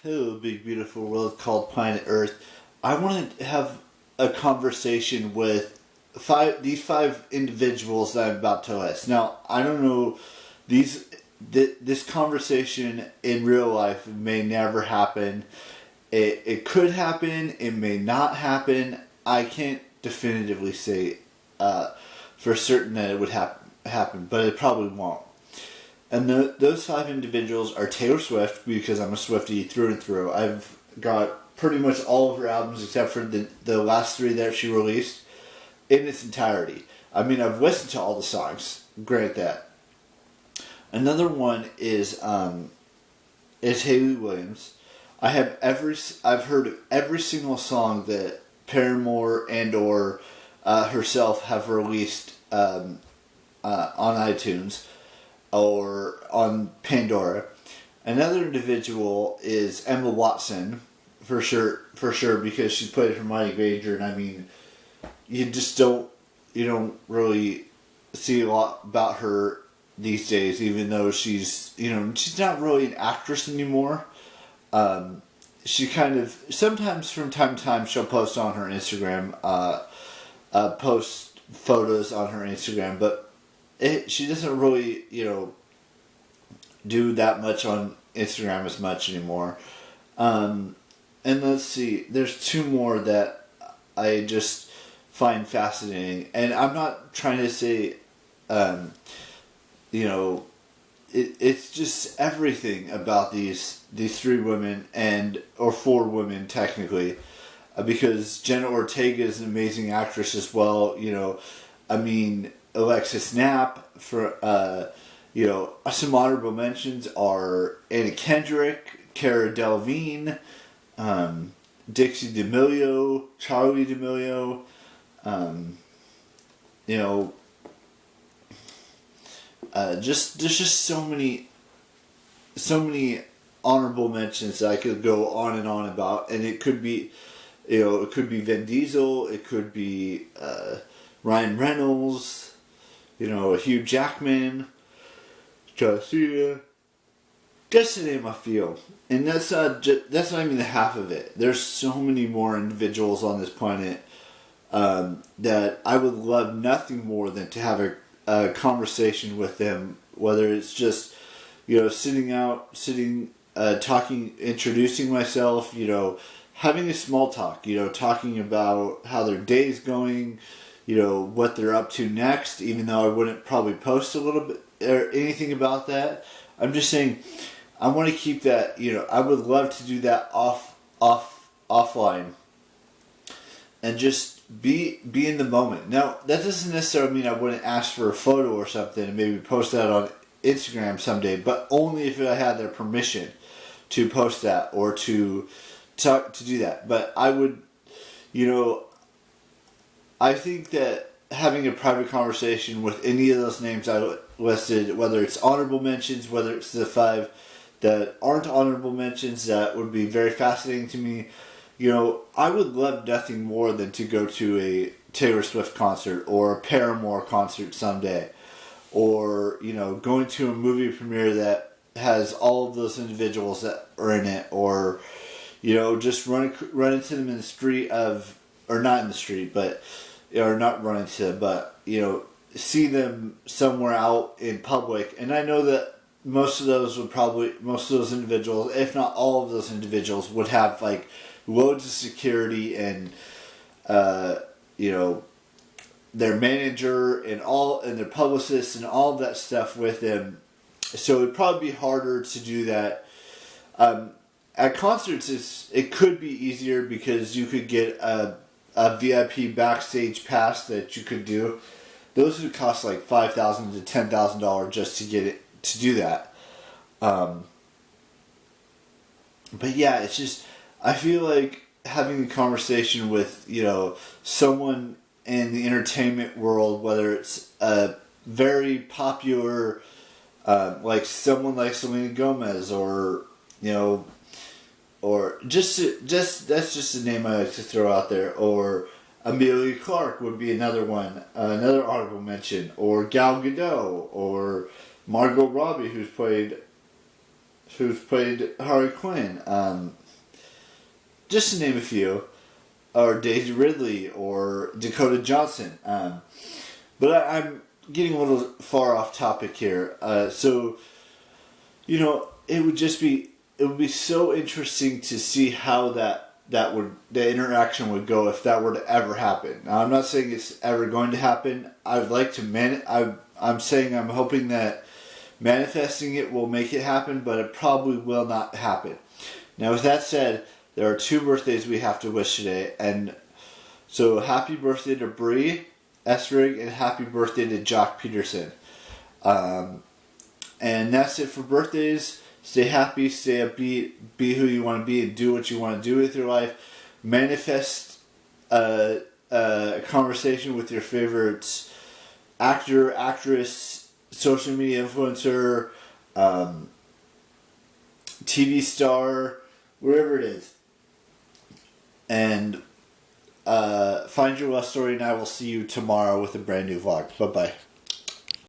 Hello, big beautiful world called planet Earth. I want to have a conversation with these five individuals that I'm about to list. Now, I don't know this conversation in real life may never happen. It could happen. It may not happen. I can't definitively say for certain that it would happen, but it probably won't. And those five individuals are Taylor Swift, because I'm a Swiftie through and through. I've got pretty much all of her albums except for the last three that she released in its entirety. I mean, I've listened to all the songs. Grant that. Another one is Hayley Williams. I've heard every single song that Paramore and or herself have released on iTunes or on Pandora. Another individual is Emma Watson, for sure, because she played Hermione Granger, and I mean, you don't really see a lot about her these days, even though she's not really an actress anymore. She kind of, sometimes from time to time, she'll post on her Instagram, post photos on her Instagram, but she doesn't really, do that much on Instagram as much anymore. And let's see, there's two more that I just find fascinating. And I'm not trying to say, it's just everything about these three women or four women technically, because Jenna Ortega is an amazing actress as well. I mean, Alexis Knapp, for some honorable mentions are Anna Kendrick, Cara Delevingne, Dixie D'Amelio, Charlie D'Amelio, there's just so many honorable mentions that I could go on and on about, and it could be Vin Diesel, it could be Ryan Reynolds, Hugh Jackman, John Cena, just to name a few. And that's not even the half of it. There's so many more individuals on this planet that I would love nothing more than to have a conversation with them, whether it's just sitting talking, introducing myself, having a small talk, talking about how their day's going, what they're up to next, even though I wouldn't probably post a little bit or anything about that. I'm just saying I want to keep that, I would love to do that offline and just be in the moment. Now, that doesn't necessarily mean I wouldn't ask for a photo or something and maybe post that on Instagram someday, but only if I had their permission to post that or to do that. But I would, I think that having a private conversation with any of those names I listed, whether it's honorable mentions, whether it's the five that aren't honorable mentions, that would be very fascinating to me. I would love nothing more than to go to a Taylor Swift concert or a Paramore concert someday, or going to a movie premiere that has all of those individuals that are in it, or just run into them in the street or not in the street, but or not run into them, but see them somewhere out in public. And I know that most of those individuals, if not all of those individuals, would have like loads of security and their manager and their publicist and all of that stuff with them. So it'd probably be harder to do that. At concerts, it could be easier because you could get a VIP backstage pass that you could do. Those would cost like $5,000 to $10,000 just to get it to do that. But yeah, it's just, I feel like having a conversation with someone in the entertainment world, whether it's a very popular, like someone like Selena Gomez, or or that's just a name I like to throw out there, or Amelia Clark would be another one, another honorable mention, or Gal Gadot, or Margot Robbie, who's played who's played Harley Quinn. Just to name a few. Or Daisy Ridley, or Dakota Johnson. But I'm getting a little far off topic here. So, you know, it would be so interesting to see how the interaction would go if that were to ever happen. Now, I'm not saying it's ever going to happen. I'd like to I'm saying I'm hoping that manifesting it will make it happen, but it probably will not happen. Now, with that said, there are 2 birthdays we have to wish today, and so happy birthday to Bree Essrig and happy birthday to Jock Peterson. And that's it for birthdays. Stay happy, stay upbeat, be who you want to be, and do what you want to do with your life. Manifest a conversation with your favorite actor, actress, social media influencer, TV star, wherever it is. And find your love story, and I will see you tomorrow with a brand new vlog. Bye-bye.